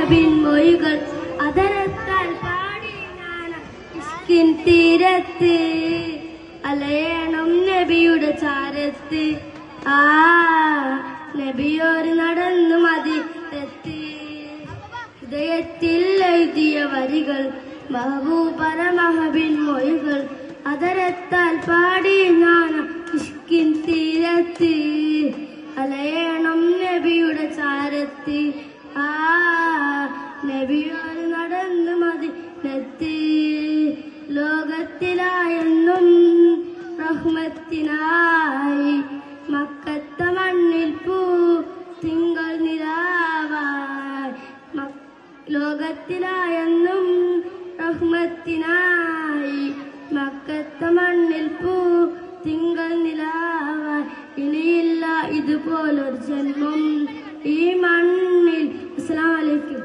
മഹബിൻ മൊഴികൾ അതരത്താൽ പാടി ഞാൻ ഇഷ്കിൻ തീരത്ത് അലയണം നബിയുടെ ചാരത്ത് ആ നബിയോർ നടന്നു മദീനത്ത് ഹൃദയത്തിൽ എഴുതിയ വരികൾ മഹബൂബര മഹബിൻ മൊഴികൾ അതരത്താൽ പാടി ഞാൻ ഇഷ്കിൻ തീരത്ത് അലയണം നബിയുടെ ചാരത്ത് ആ നബിയോർ നടന്നു മദീനത്ത് ലോകത്തിലായെന്നും റഹ്മത്തിനായി മക്കത്തെ മണ്ണിൽ പൂ തിങ്കൾ നിലാവായി ലോകത്തിലായെന്നും റഹ്മത്തിനായി മക്കത്തെ മണ്ണിൽ പൂ തിങ്കൾ നിലാവായി ഇനിയില്ല ഇതുപോലൊരു ജന്മം ഈ മണ്ണിൽ. അസ്സലാമു അലൈക്കും.